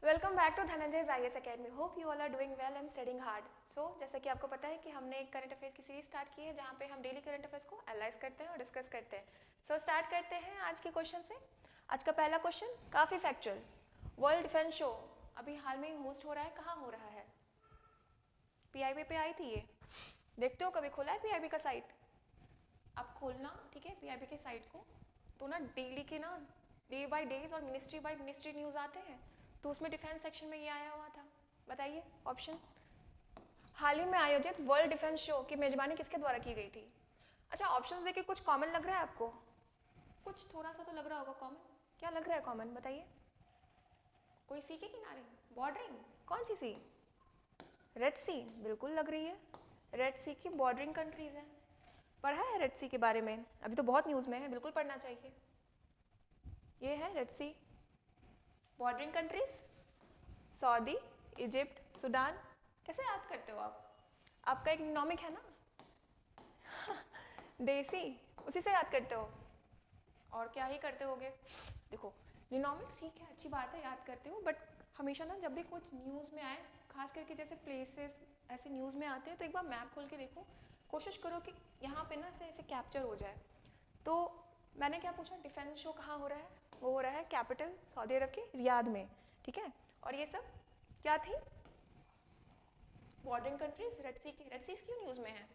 Welcome back to Dhananjay IAS academy. Hope you all are doing well and studying hard. So जैसा कि आपको पता है कि हमने एक करंट अफेयर्स की सीरीज स्टार्ट की है जहाँ पे हम डेली करंट अफेयर्स को एनालाइज करते हैं और डिस्कस करते हैं। सो स्टार्ट करते हैं आज के क्वेश्चन से। आज का पहला क्वेश्चन काफ़ी फैक्चुअल। वर्ल्ड डिफेंस शो अभी हाल में ही होस्ट हो रहा है, कहाँ हो रहा है? पीआईबी पे आई थी ये, देखते हो? कभी खोला है पीआईबी का साइट? आप खोलना, ठीक है, पीआईबी के साइट को, तो ना डेली के ना डे बाय डेज और मिनिस्ट्री बाय मिनिस्ट्री न्यूज़ आते हैं, तो उसमें डिफेंस सेक्शन में ये आया हुआ था। बताइए ऑप्शन। हाल ही में आयोजित वर्ल्ड डिफेंस शो की मेजबानी किसके द्वारा की गई थी? अच्छा, ऑप्शंस देखिए, कुछ कॉमन लग रहा है आपको? कुछ थोड़ा सा तो लग रहा होगा कॉमन। क्या लग रहा है कॉमन, बताइए। कोई सी के किनारे बॉर्डरिंग? कौन सी सी? रेड सी बिल्कुल लग रही है। रेड सी की बॉर्डरिंग कंट्रीज हैं। पढ़ा है रेड सी के बारे में? अभी तो बहुत न्यूज़ में है, बिल्कुल पढ़ना चाहिए। ये है Red Sea bordering countries, Saudi, Egypt, Sudan. कैसे याद करते हो आप? आपका एक निनोमिक है ना देसी, उसी से याद करते हो। और क्या ही करते होगे। देखो, निनोमिक ठीक है, अच्छी बात है, याद करते हो, बट हमेशा ना जब भी कुछ न्यूज़ में आए, खास करके जैसे प्लेसेस ऐसे न्यूज़ में आते हैं, तो एक बार मैप खोल के देखो, कोशिश करो कि यहाँ पे ना ऐसे कैप्चर हो जाए। तो मैंने क्या पूछा, डिफेंस शो कहाँ हो रहा है? वो हो रहा है कैपिटल सऊदी अरब के रियाद में, ठीक है। और ये सब क्या थी? बॉर्डरिंग कंट्रीज, रेड सी की। रेड सी क्यों न्यूज़ में है?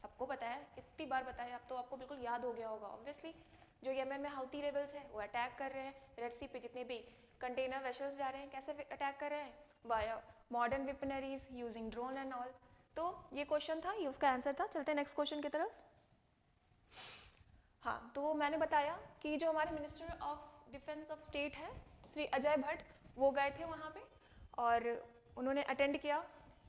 सबको पता है, इतनी बार बताया, अब तो आपको बिल्कुल याद हो गया होगा। ऑब्वियसली जो यमन में हाउती रेबल्स है वो अटैक कर रहे हैं रेड सी पे, जितने भी कंटेनर वेसल्स जा रहे हैं, कैसे अटैक कर रहे हैं? By modern weaponries using drone and all. तो ये क्वेश्चन था, ये उसका आंसर था। चलते हैं नेक्स्ट क्वेश्चन की तरफ। हाँ, तो मैंने बताया कि जो हमारे minister of defence of state है श्री अजय भट्ट, वो गए थे वहाँ पे और उन्होंने अटेंड किया,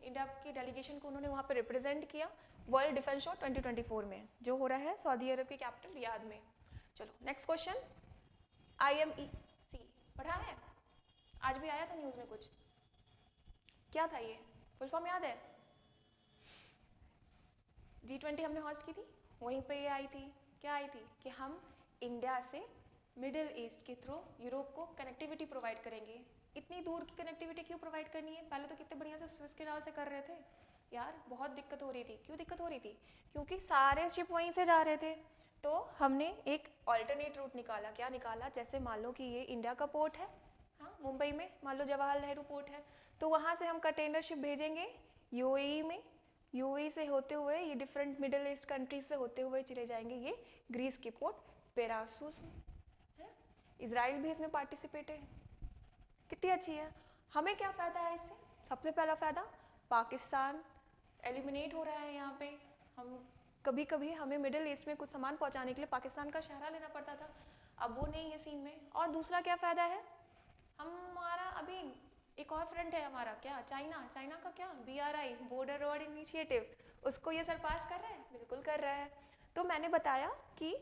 इंडिया की डेलीगेशन को उन्होंने वहाँ पे रिप्रेजेंट किया वर्ल्ड डिफेंस शो 2024 में, जो हो रहा है सऊदी अरब की कैपिटल रियाद में। चलो नेक्स्ट क्वेश्चन। IMEC पढ़ा है? आज भी आया था न्यूज़ में कुछ। क्या था ये? फुल फॉर्म याद है? G20 हमने होस्ट की थी, वहीं पे ये आई थी। क्या आई थी? कि हम इंडिया से मिडिल ईस्ट के थ्रू यूरोप को कनेक्टिविटी प्रोवाइड करेंगे। इतनी दूर की कनेक्टिविटी क्यों प्रोवाइड करनी है? पहले तो कितने बढ़िया से स्विस कैनाल से कर रहे थे यार, बहुत दिक्कत हो रही थी। क्यों दिक्कत हो रही थी? क्योंकि सारे शिप वहीं से जा रहे थे। तो हमने एक ऑल्टरनेट रूट निकाला। क्या निकाला? जैसे मान लो कि ये इंडिया का पोर्ट है, हाँ, मुंबई में मान लो जवाहर नेहरू पोर्ट है, तो वहाँ से हम कंटेनर शिप भेजेंगे यूएई में, यूएई से होते हुए ये डिफरेंट मिडिल ईस्ट कंट्रीज से होते हुए चले जाएंगे ये ग्रीस के पोर्ट पेरासूस में, है। इजराइल भी इसमें पार्टिसिपेट है। कितनी अच्छी है। हमें क्या फ़ायदा है इससे? सबसे पहला फ़ायदा, पाकिस्तान एलिमिनेट हो रहा है यहाँ पे। हम कभी कभी हमें मिडिल ईस्ट में कुछ सामान पहुँचाने के लिए पाकिस्तान का सहारा लेना पड़ता था, अब वो नहीं है सीन में। और दूसरा क्या फ़ायदा है? हमारा अभी एक और फ्रंट है हमारा, क्या? चाइना। चाइना का क्या? BRI, बॉर्डर रोड इनिशिएटिव, उसको ये सरपास कर रहा है, बिल्कुल कर रहा है। तो मैंने बताया कि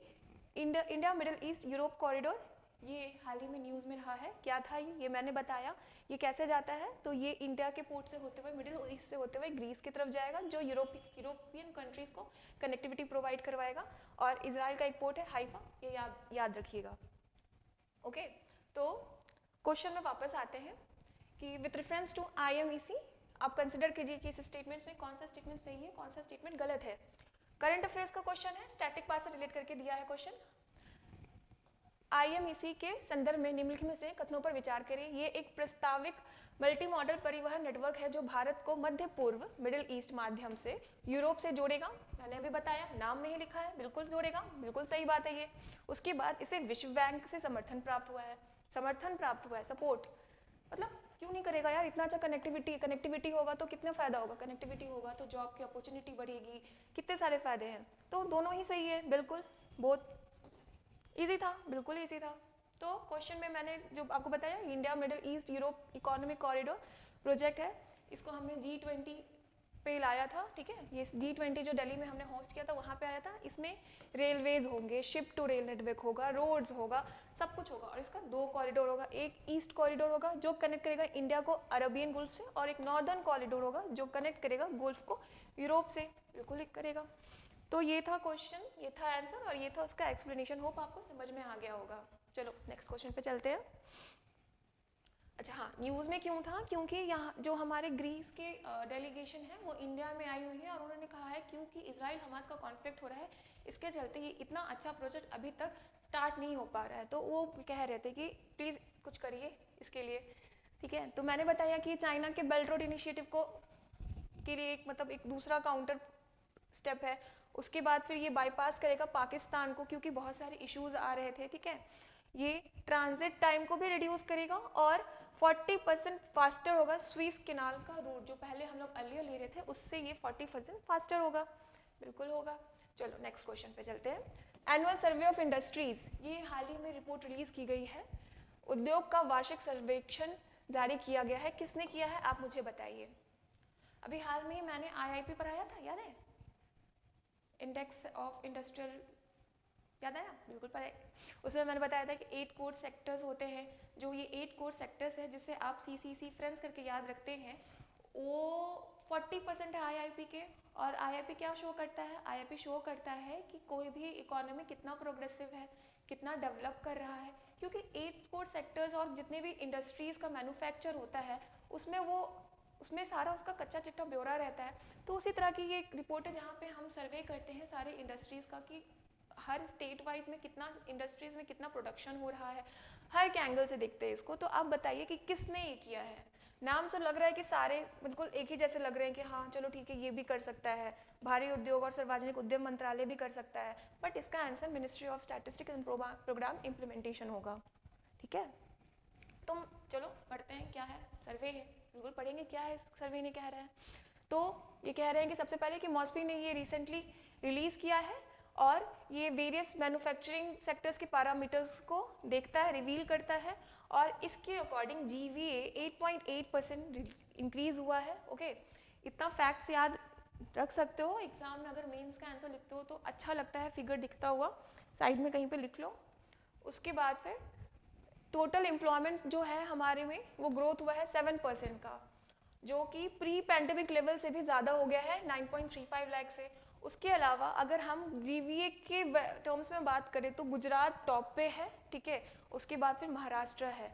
India middle east Europe corridor, ये हाल ही में न्यूज़ में रहा है। क्या था ये मैंने बताया। ये कैसे जाता है? तो ये इंडिया के पोर्ट से होते हुए, मिडिल ईस्ट से होते हुए ग्रीस की तरफ जाएगा, जो यूरोपियन कंट्रीज़ को कनेक्टिविटी प्रोवाइड करवाएगा। और इसराइल का एक पोर्ट है हाइफा, ये याद रखिएगा। ओके, तो क्वेश्चन में वापस आते हैं कि विथ रेफरेंस टू IMEC आप कंसिडर कीजिए कि इस स्टेटमेंट्स में कौन सा स्टेटमेंट सही है, कौन सा स्टेटमेंट गलत है। करंट अफेयर्स का क्वेश्चन है, स्टैटिक पार्ट से रिलेट करके दिया है क्वेश्चन। IMEC के संदर्भ में निम्नलिखित में से कथनों पर विचार करें। ये एक प्रस्तावित मल्टी मॉडल परिवहन नेटवर्क है जो भारत को मध्य पूर्व मिडिल ईस्ट माध्यम से यूरोप से जोड़ेगा। मैंने अभी बताया, नाम में ही लिखा है, बिल्कुल जोड़ेगा, बिल्कुल सही बात है ये। उसके बाद इसे विश्व बैंक से समर्थन प्राप्त हुआ है। समर्थन प्राप्त हुआ है, सपोर्ट, मतलब क्यों नहीं करेगा यार? इतना अच्छा कनेक्टिविटी होगा तो कितना फ़ायदा होगा? कनेक्टिविटी होगा तो जॉब की अपॉर्चुनिटी बढ़ेगी, कितने सारे फ़ायदे हैं। तो दोनों ही सही है, बिल्कुल, बहुत इजी था, बिल्कुल इजी था। तो क्वेश्चन में मैंने जो आपको बताया, India middle east Europe economic corridor project है, इसको हमने G20 पे लाया था, ठीक है। ये G20 जो दिल्ली में हमने होस्ट किया था, वहाँ पे आया था। इसमें रेलवेज होंगे, शिप टू रेल नेटवर्क होगा, रोड्स होगा, सब कुछ होगा। और इसका 2 कॉरिडोर होगा, एक ईस्ट कॉरिडोर होगा जो कनेक्ट करेगा इंडिया को अरबियन गुल्फ से, और एक नॉर्दर्न कॉरिडोर होगा जो कनेक्ट करेगा गुल्फ को यूरोप से, बिल्कुल करेगा। तो ये था क्वेश्चन, ये था आंसर, और ये था उसका एक्सप्लेनेशन। होप आपको समझ में आ गया होगा। चलो नेक्स्ट क्वेश्चन पे चलते हैं। अच्छा हाँ, न्यूज़ में क्यों था, क्योंकि यहाँ जो हमारे ग्रीस के डेलीगेशन है वो इंडिया में आई हुई है और उन्होंने कहा है क्योंकि इजराइल हमास का कॉन्फ्लिक्ट हो रहा है, इसके चलते ये इतना अच्छा प्रोजेक्ट अभी तक स्टार्ट नहीं हो पा रहा है, तो वो कह रहे थे कि प्लीज़ कुछ करिए इसके लिए। ठीक है, तो मैंने बताया कि चाइना के बेल्ट रोड इनिशिएटिव को के लिए एक मतलब एक दूसरा काउंटर स्टेप है। उसके बाद फिर ये बाईपास करेगा पाकिस्तान को, क्योंकि बहुत सारे इश्यूज आ रहे थे। ठीक है, ये ट्रांजिट टाइम को भी रिड्यूस करेगा और 40% फास्टर होगा स्वीज कैनाल का रूट, जो पहले हम लोग अर्लियर ले रहे थे उससे ये 40% फास्टर होगा, बिल्कुल होगा। चलो नेक्स्ट क्वेश्चन पे चलते हैं। एनुअल सर्वे ऑफ इंडस्ट्रीज, ये हाल ही में रिपोर्ट रिलीज की गई है। उद्योग का वार्षिक सर्वेक्षण जारी किया गया है, किसने किया है आप मुझे बताइए। अभी हाल में ही मैंने IIP पढ़ाया था, याद है, इंडेक्स ऑफ इंडस्ट्रियल, याद आया, बिल्कुल पढ़ाया। उसमें मैंने बताया था कि 8 कोर सेक्टर्स होते हैं, जो ये 8 कोर सेक्टर्स है जिसे आप CCC फ्रेंड्स करके याद रखते हैं, वो 40% है IIP के। और IIP क्या शो करता है, IIP शो करता है कि कोई भी इकोनॉमी कितना प्रोग्रेसिव है, कितना डेवलप कर रहा है, क्योंकि 8 कोर सेक्टर्स और जितने भी इंडस्ट्रीज़ का मैन्युफैक्चर होता है उसमें सारा उसका कच्चा चिट्ठा ब्यौरा रहता है। तो उसी तरह की ये एक रिपोर्ट है जहाँ पे हम सर्वे करते हैं सारे इंडस्ट्रीज़ का कि हर स्टेट वाइज में कितना इंडस्ट्रीज़ में कितना प्रोडक्शन हो रहा है, हर एक एंगल से देखते हैं इसको। तो आप बताइए कि किसने ये किया है। नाम से लग रहा है कि सारे बिल्कुल एक ही जैसे लग रहे हैं कि हाँ चलो ठीक है ये भी कर सकता है, भारी उद्योग और सार्वजनिक उद्यम मंत्रालय भी कर सकता है, बट इसका answer ministry of statistics and programme implementation होगा। ठीक है, तो चलो पढ़ते हैं क्या है, सर्वे है, बिल्कुल पढ़ेंगे क्या है सर्वे ने कह रहा है। तो ये कह रहे हैं कि सबसे पहले कि मॉस्पी ने ये रिसेंटली रिलीज किया है और ये वेरियस मैन्युफैक्चरिंग सेक्टर्स के पैरामीटर्स को देखता है, रिवील करता है, और इसके अकॉर्डिंग GVA 8.8% इंक्रीज हुआ है। ओके, इतना फैक्ट्स याद रख सकते हो, एग्जाम में अगर मेंस का आंसर लिखते हो तो अच्छा लगता है, फिगर दिखता हुआ साइड में कहीं पे लिख लो। उसके बाद फिर टोटल एम्प्लॉयमेंट जो है हमारे में वो ग्रोथ हुआ है 7% का, जो कि प्री पैंडेमिक लेवल से भी ज़्यादा हो गया है 9.35 लाख से। उसके अलावा अगर हम GVA के टर्म्स में बात करें तो गुजरात टॉप पे है, ठीक है, उसके बाद फिर महाराष्ट्र है।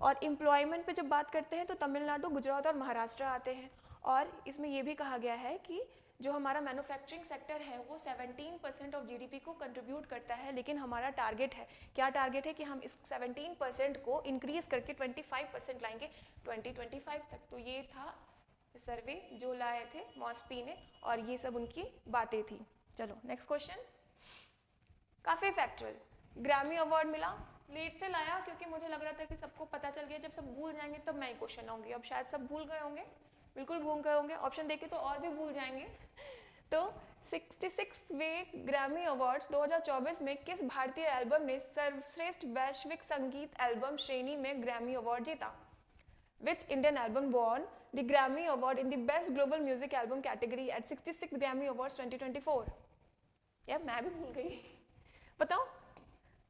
और एम्प्लॉयमेंट पे जब बात करते हैं तो तमिलनाडु, गुजरात और महाराष्ट्र आते हैं। और इसमें यह भी कहा गया है कि जो हमारा मैन्युफैक्चरिंग सेक्टर है वो 17% ऑफ GDP को कंट्रीब्यूट करता है, लेकिन हमारा टारगेट है, क्या टारगेट है कि हम इस 17% को इंक्रीज करके 25% लाएंगे 2025 तक। तो ये था सर्वे जो लाए थे मॉस्पी ने और ये सब उनकी बातें थी। चलो नेक्स्ट क्वेश्चन, काफ़ी फैक्चुअल। ग्रैमी अवार्ड मिला, लेट से लाया क्योंकि मुझे लग रहा था कि सबको पता चल गया, जब सब भूल जाएंगे तब मैं क्वेश्चन आऊँगी। अब शायद सब भूल गए होंगे, बिल्कुल भूल गए होंगे, ऑप्शन देखे तो और भी भूल जाएंगे। तो 66वें ग्रैमी अवार्ड्स 2024 में किस भारतीय एल्बम ने सर्वश्रेष्ठ वैश्विक संगीत एल्बम श्रेणी में ग्रैमी अवार्ड जीता? Which Indian album won the Grammy Award in the Best Global Music Album category at 66th Grammy Awards 2024? यार मैं भी भूल गई, बताओ,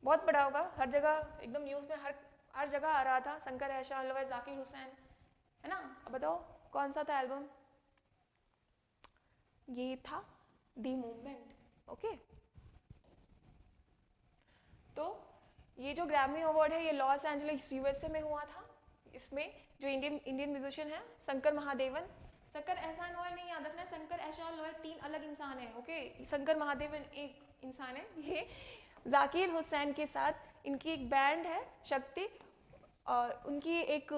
बहुत पढ़ा होगा, हर जगह एकदम न्यूज़ में हर जगह आ रहा था, शंकर एहसान लोई, जाकिर हुसैन, है ना। अब बताओ कौन सा था एल्बम? ये था दी मूवमेंट। ओके, तो ये जो ग्रैमी अवार्ड है ये लॉस एंजलिस USA में हुआ था। इसमें जो इंडियन म्यूजिशियन है शंकर महादेवन, शंकर एहसान लोई नहीं याद रखना, शंकर एहसान लोई 3 अलग इंसान है। ओके, शंकर महादेवन एक इंसान है। ये जाकिर हुसैन के साथ इनकी एक बैंड है शक्ति, और उनकी एक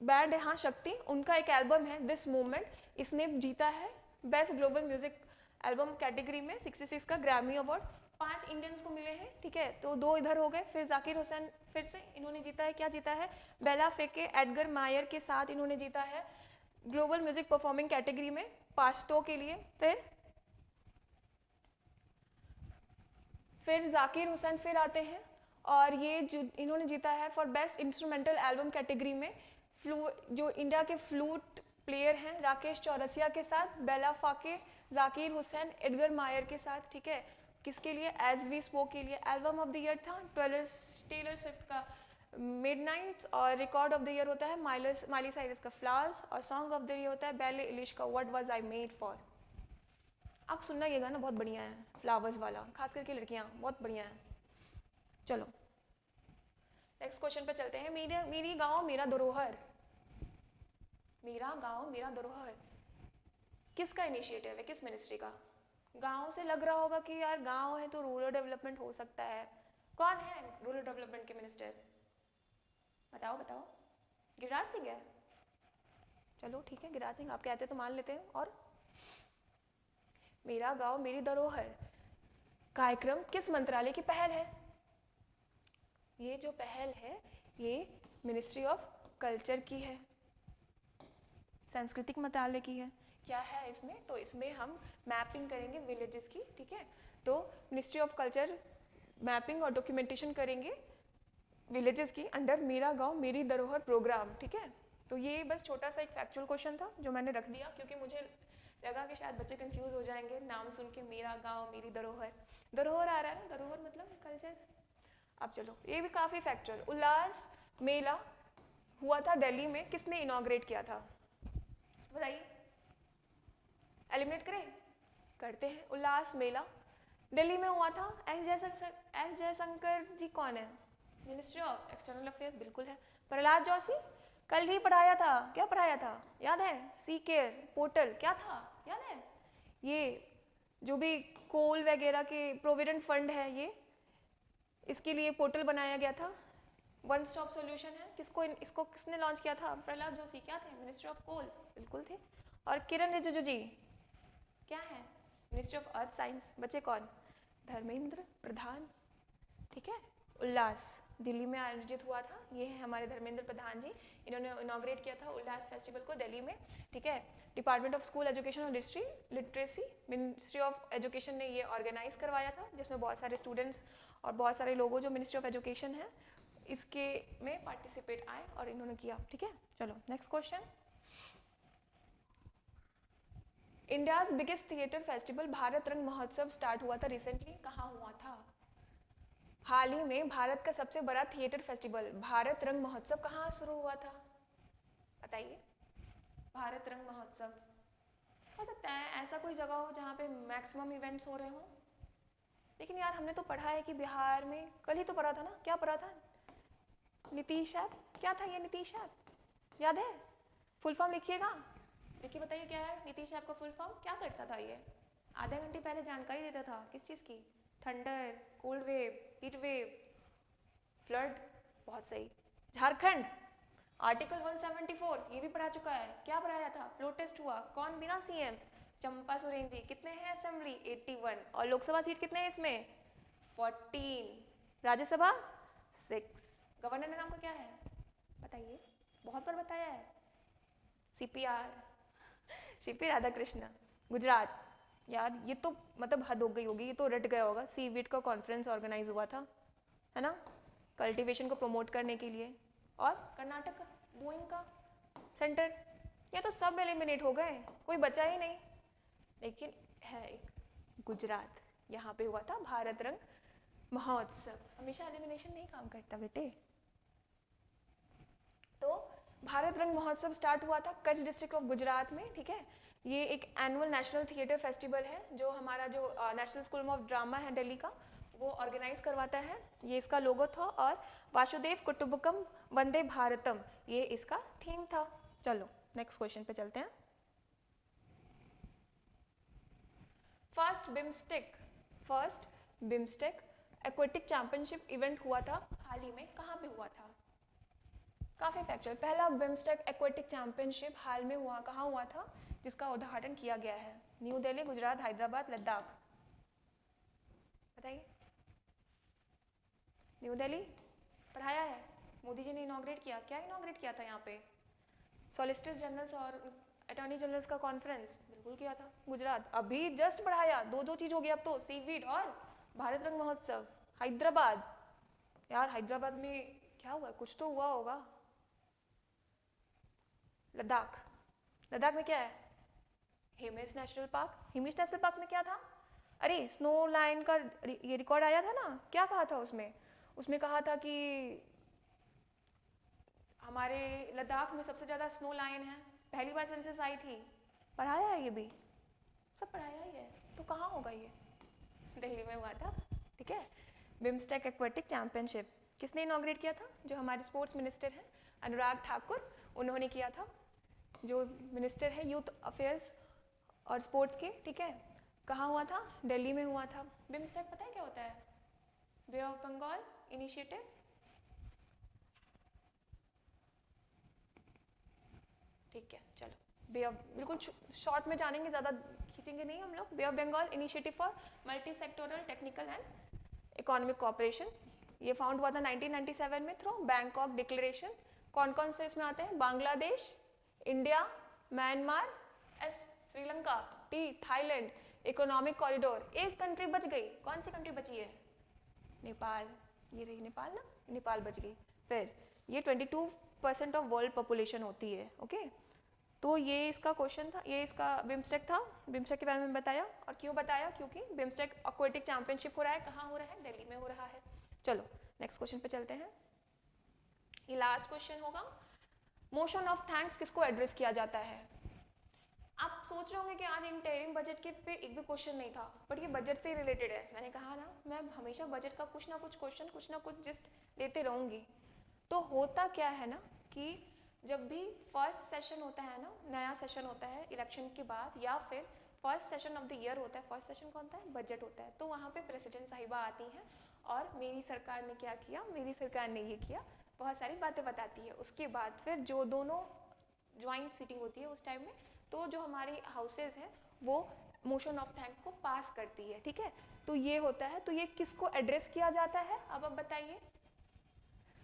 बैंड है हाँ शक्ति, उनका एक एल्बम है दिस मूवमेंट, इसने जीता है best global music album category में 66 का ग्रैमी अवार्ड। 5 इंडियंस को मिले हैं, ठीक है, तो 2 इधर हो गए। फिर जाकिर हुसैन फिर से इन्होंने जीता है, क्या जीता है? बेला फेके एडगर मायर के साथ इन्होंने जीता है ग्लोबल म्यूजिक परफॉर्मिंग कैटेगरी में पास्टो के लिए। फिर जाकिर हुसैन फिर आते हैं और ये इन्होंने जीता है for best instrumental album category में जो इंडिया के फ्लूट प्लेयर हैं राकेश चौरसिया के साथ, बेला फाके, जाकिर हुसैन, एडगर मायर के साथ, ठीक है, किसके लिए? एज वी स्पोक के लिए। एल्बम ऑफ द ईयर था टेलर स्विफ्ट का मिडनाइट्स, और रिकॉर्ड ऑफ द ईयर होता है माइली साइरस का फ्लावर्स, और सॉन्ग ऑफ द ईयर होता है बेले इलिश का what was I made for. आप सुनना, ये गाना बहुत बढ़िया है, फ्लावर्स वाला, खास करके लड़कियां, बहुत बढ़िया है। चलो नेक्स्ट क्वेश्चन पे चलते हैं। मेरी गांव मेरा धरोहर, मेरा गांव मेरा धरोहर किसका इनिशिएटिव है, किस मिनिस्ट्री का? गांव से लग रहा होगा कि यार गांव है तो रूरल डेवलपमेंट हो सकता है। कौन है रूरल डेवलपमेंट के मिनिस्टर? बताओ बताओ। गिरिराज सिंह है? चलो ठीक है, गिरिराज सिंह आप कहते तो मान लेते हैं। और मेरा गांव मेरी धरोहर कार्यक्रम किस मंत्रालय की पहल है? ये जो पहल है ये मिनिस्ट्री ऑफ कल्चर की है, सांस्कृतिक मंत्रालय की है। क्या है इसमें? तो इसमें हम मैपिंग करेंगे विलेजेस की, ठीक है। तो मिनिस्ट्री ऑफ कल्चर मैपिंग और डॉक्यूमेंटेशन करेंगे विलेजेस की अंडर मेरा गांव मेरी धरोहर प्रोग्राम, ठीक है। तो ये बस छोटा सा एक फैक्चुअल क्वेश्चन था जो मैंने रख दिया, क्योंकि मुझे लगा कि शायद बच्चे कंफ्यूज हो जाएंगे नाम सुन के, मेरा गांव मेरी धरोहर, धरोहर आ रहा है ना, धरोहर मतलब कल्चर। अब चलो ये भी काफी फैक्चुअल। उल्लास मेला हुआ था दिल्ली में, किसने इनॉग्रेट किया था? बताइए, एलिमिनेट करें? करते हैं। उल्लास मेला दिल्ली में हुआ था। एस जयशंकर जी कौन है? मिनिस्ट्री ऑफ एक्सटर्नल अफेयर्स, बिल्कुल है। प्रहलाद जोशी कल ही पढ़ाया था, क्या पढ़ाया था याद है? सी केयर पोर्टल क्या था याद है? ये जो भी कोल वगैरह के प्रोविडेंट फंड है, ये इसके लिए पोर्टल बनाया गया था। वन स्टॉप सॉल्यूशन है। इसको किसने लॉन्च किया था? प्रहलाद जोशी। क्या थे? मिनिस्ट्री ऑफ कोल, बिल्कुल थे। और किरण रिजिजू जी क्या है? Ministry of earth science. बचे कौन? धर्मेंद्र प्रधान, ठीक है। उल्लास दिल्ली में आयोजित हुआ था, ये है हमारे धर्मेंद्र प्रधान जी, इन्होंने इनॉग्रेट किया था उल्लास फेस्टिवल को दिल्ली में, ठीक है। डिपार्टमेंट ऑफ स्कूल एजुकेशन और लिटरेसी, मिनिस्ट्री ऑफ एजुकेशन ने ये ऑर्गेनाइज करवाया था, जिसमें बहुत सारे स्टूडेंट्स और बहुत सारे लोगों जो मिनिस्ट्री ऑफ एजुकेशन है इसके में पार्टिसिपेट आए और इन्होंने किया, ठीक है। चलो next question. India's biggest theatre festival Bharat रंग महोत्सव स्टार्ट हुआ था रिसेंटली, कहाँ हुआ था? हाल ही में भारत का सबसे बड़ा थिएटर फेस्टिवल भारत रंग महोत्सव कहाँ शुरू हुआ था? बताइए। भारत रंग महोत्सव हो सकता है ऐसा कोई जगह हो जहाँ पे मैक्सिमम इवेंट्स हो रहे हो, लेकिन यार हमने तो पढ़ा है कि बिहार में, कल ही तो पढ़ा था ना, क्या पढ़ा था? नीतीश ऐप। क्या था ये नीतीश ऐप, याद है? फुल फॉर्म लिखिएगा, देखिए बताइए क्या है नीतीश ऐप का फुल फॉर्म, क्या करता था ये? आधे घंटे पहले जानकारी देता था, किस चीज़ की? Thunder, cold wave, heat wave, flood, बहुत सही। झारखंड आर्टिकल 174 ये भी पढ़ा चुका है। क्या पढ़ाया था? फ्लो टेस्ट हुआ, कौन बिना सीएम? चंपा सोरेन जी। कितने हैं असेंबली? 81। और लोकसभा सीट कितने हैं इसमें? 14। राज्यसभा 6। गवर्नर का नाम क्या है बताइए? बहुत बार बताया है, सीपीआर, सीपी राधाकृष्ण। गुजरात, यार ये तो मतलब हद हो गई होगी, ये तो रट गया होगा। सीवीट का कॉन्फ्रेंस ऑर्गेनाइज हुआ था, है ना, कल्टीवेशन को प्रमोट करने के लिए। और कर्नाटक का बोइंग का सेंटर, ये तो सब एलिमिनेट हो गए, कोई बचा ही नहीं। लेकिन है एक गुजरात, यहाँ पे हुआ था भारत रंग महोत्सव। हमेशा एलिमिनेशन नहीं काम करता बेटे। तो भारत रंग महोत्सव स्टार्ट हुआ था कच्छ डिस्ट्रिक्ट ऑफ गुजरात में, ठीक है। ये एक एनुअल नेशनल थिएटर फेस्टिवल है जो हमारा जो नेशनल स्कूल ऑफ ड्रामा है दिल्ली का, वो ऑर्गेनाइज करवाता है। ये इसका लोगो था और वासुदेव कुटुंबकम वंदे भारतम ये इसका थीम था। चलो नेक्स्ट क्वेश्चन पे चलते हैं। First BIMSTEC aquatic championship event हुआ था हाल ही में, कहाँ पे हुआ था? काफी फैक्चुअल। पहला बिम्स्टेक एक्वेटिक चैंपियनशिप हाल में हुआ, कहाँ हुआ था, जिसका उद्घाटन किया गया है? न्यू दिल्ली, गुजरात, हैदराबाद, लद्दाख। बताइए। न्यू दिल्ली पढ़ाया है, मोदी जी ने इनॉग्रेट किया। क्या इनॉग्रेट किया था यहाँ पे? सॉलिसिटर जनरल्स और अटॉर्नी जनरल्स का कॉन्फ्रेंस, बिल्कुल किया था। गुजरात अभी जस्ट पढ़ाया, दो चीज हो गई अब तो, सीवीड और भारत रंग महोत्सव। हैदराबाद, यार हैदराबाद में क्या हुआ? कुछ तो हुआ होगा। लद्दाख में क्या है? Himesh national park. Himesh national park में क्या था? अरे स्नो लाइन का ये रिकॉर्ड आया था ना, क्या कहा था उसमें कहा था कि हमारे लद्दाख में सबसे ज्यादा स्नो लाइन है, पहली बार सेंसस आई थी। पढ़ाया है, ये भी सब पढ़ाया ही है। तो कहाँ होगा ये? दिल्ली में हुआ था, ठीक है। बिम्स्टेक एक्वेटिक चैंपियनशिप किसने इनॉग्रेट किया था? जो हमारे स्पोर्ट्स मिनिस्टर हैं अनुराग ठाकुर, उन्होंने किया था, जो मिनिस्टर है यूथ अफेयर्स और स्पोर्ट्स के, ठीक है। कहाँ हुआ था? दिल्ली में हुआ था। बिम्स्टेक पता है क्या होता है? बे ऑफ बंगाल इनिशिएटिव, ठीक है। चलो बे ऑफ, बिल्कुल शॉर्ट में जानेंगे, ज़्यादा खींचेंगे नहीं हम लोग। Bay of Bengal Initiative for Multi Sectoral Technical and Economic Cooperation, ये फाउंड हुआ था 1997 में थ्रू बैंकॉक डिक्लेरेशन। कौन कौन से इसमें आते हैं? Bangladesh, India, Myanmar, Sri Lanka, T, Thailand, economic corridor. एक कंट्री बच गई, कौन सी कंट्री बची है? नेपाल, ये रही नेपाल ना, नेपाल बच गई। फिर ये 22% ऑफ वर्ल्ड पॉपुलेशन होती है, ओके। तो ये इसका क्वेश्चन था, ये इसका बिम्स्टेक था। बिम्स्टेक के बारे में बताया, और क्यों बताया? क्योंकि बिम्स्टेक एक्वेटिक चैंपियनशिप हो रहा है, कहाँ हो रहा है? दिल्ली में हो रहा है। चलो नेक्स्ट क्वेश्चन पे चलते हैं। ये लास्ट क्वेश्चन होगा, मोशन ऑफ थैंक्स किसको एड्रेस किया जाता है? आप सोच रहे होंगे कि आज इंटरिम बजट के पे एक भी क्वेश्चन नहीं था, बट ये बजट से ही रिलेटेड है। मैंने कहा ना, मैं हमेशा बजट का कुछ ना कुछ क्वेश्चन, कुछ ना कुछ जिस्ट देते रहूँगी। तो होता क्या है ना कि जब भी फर्स्ट सेशन होता है ना, नया सेशन होता है इलेक्शन के बाद, या फिर first session of the year होता है, फर्स्ट सेशन कौन होता है? बजट होता है। तो वहाँ पे प्रेसिडेंट साहिबा आती हैं और मेरी सरकार ने क्या किया, मेरी सरकार ने ये किया, बहुत सारी बातें बताती है। उसके बाद फिर जो दोनों ज्वाइंट सीटिंग होती है उस टाइम में, तो जो हमारी हाउसेज हैं वो मोशन ऑफ थैंक को पास करती है, ठीक है। तो ये होता है। तो ये किसको एड्रेस किया जाता है? अब आप बताइए।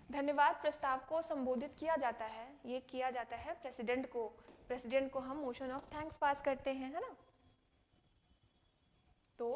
धन्यवाद प्रस्ताव को संबोधित किया जाता है, ये किया जाता है प्रेसिडेंट को। प्रेसिडेंट को हम मोशन ऑफ थैंक्स पास करते हैं, है ना। तो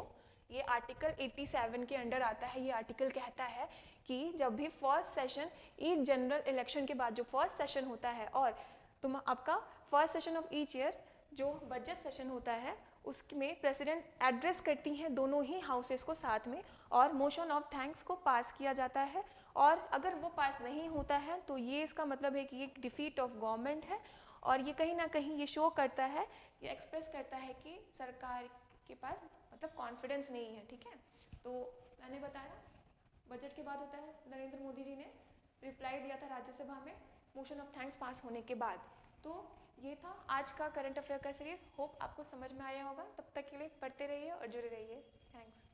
ये आर्टिकल 87 के अंडर आता है। ये आर्टिकल कहता है कि जब भी first session, each general election के बाद जो फर्स्ट सेशन होता है, और तुम आपका first session of each year जो बजट सेशन होता है, उसमें प्रेसिडेंट एड्रेस करती हैं दोनों ही हाउसेस को साथ में, और मोशन ऑफ थैंक्स को पास किया जाता है। और अगर वो पास नहीं होता है तो ये इसका मतलब है कि ये डिफीट ऑफ गवर्नमेंट है, और ये कहीं ना कहीं ये शो करता है, ये एक्सप्रेस करता है कि सरकार के पास मतलब कॉन्फिडेंस नहीं है, ठीक है। तो मैंने बताया बजट के बाद होता है, नरेंद्र मोदी जी ने रिप्लाई दिया था राज्यसभा में मोशन ऑफ थैंक्स पास होने के बाद। तो ये था आज का करंट अफेयर का सीरीज। होप आपको समझ में आया होगा। तब तक के लिए पढ़ते रहिए और जुड़े रहिए। थैंक्स।